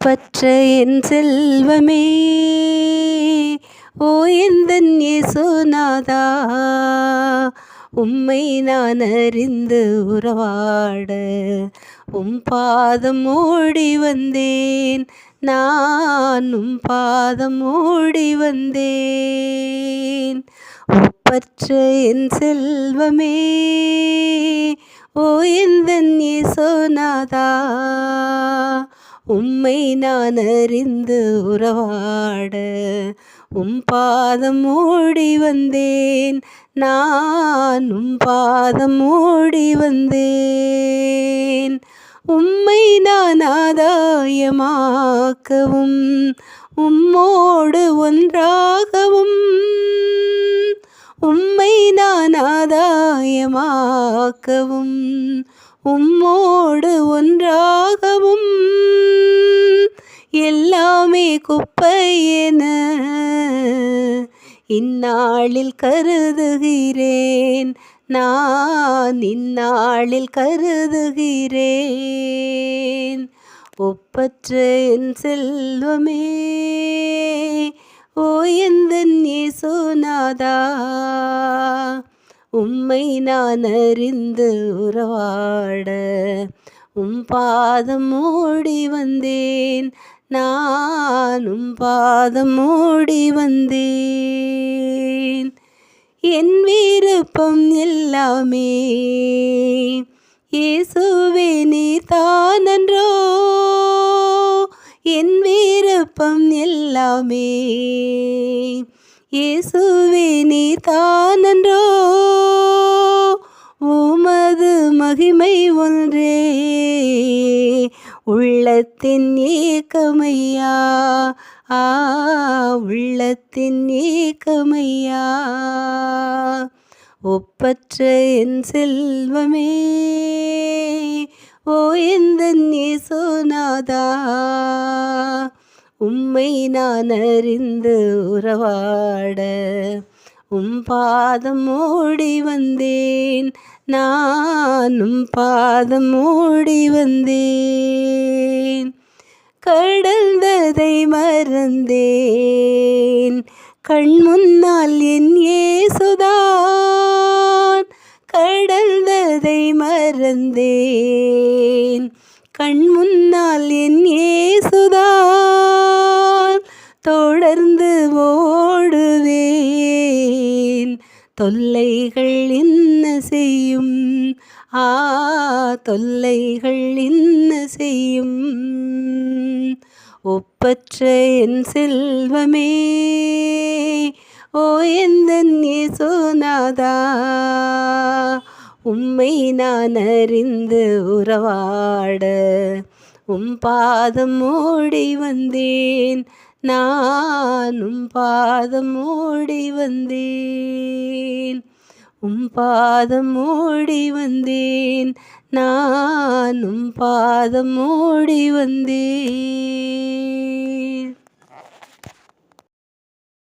ஒப்பற்ற என் செல்வமே, ஓ எந்தன் இயேசுநாதா, உம்மை நான் அறிந்து உறவாட பாதம் ஓடி வந்தேன். நான் பாதம் ஓடி வந்தேன். ஒப்பற்ற என் செல்வமே, ஓ எந்தன் இயேசுநாதா, உம்மை நான் அறிந்து உறவாட பாதம் ஓடி வந்தேன். நான் பாதம் ஓடி வந்தேன். உம்மை நான் ஆதாயமாக்கவும் உம்மோடு ஒன்றாகவும், உம்மை நான் ஆதாயமாக்கவும் உம்மோடு ஒன்றாகவும், எல்லாமே குப்பையென இந்நாளில் கருதுகிறேன். நான் இந்நாளில் கருதுகிறேன். ஒப்பற்ற என் செல்வமே, ஓ எந்தன் இயேசுநாதா, உம்மை நான் அறிந்து உறவாட பாதம் ஓடி வந்தேன். நான் பாதம் ஓடி வந்தேன். என் விருப்பம் எல்லாமே இயேசுவே நீர் தானன்றோ, என் விருப்பம் எல்லாமே இயேசுவே நீர் தானன்றோ, உமது மகிமை ஒன்றே உள்ளத்தின் ஏக்கமையா, உள்ளத்தின் ஏக்கமையா. ஒப்பற்ற என் செல்வமே, ஓ எந்தன் இயேசுநாதா, உம்மை நான் அறிந்து உறவாட பாதம் ஓடி வந்தேன். நான் பாதம் ஓடி வந்தேன். கடந்ததை மறந்தேன், கண் முன்னால் என் இயேசுதான். கடந்ததை மறந்தேன், கண் முன்னால் என் இயேசுதான். தொடர்ந்து ஓடுவேன், தொல்லைகள் என்ன செய்யும், தொல்லைகள் என்ன செய்யும். ஒப்பற்ற என் செல்வமே, ஓ எந்தன் இயேசுநாதா, உம்மை நான் அறிந்து உறவாட பாதம் ஓடி வந்தேன். நான் பாதம் ஓடி வந்தேன். பாதம் ஓடி வந்தேன். நான் பாதம் ஓடி வந்தேன்.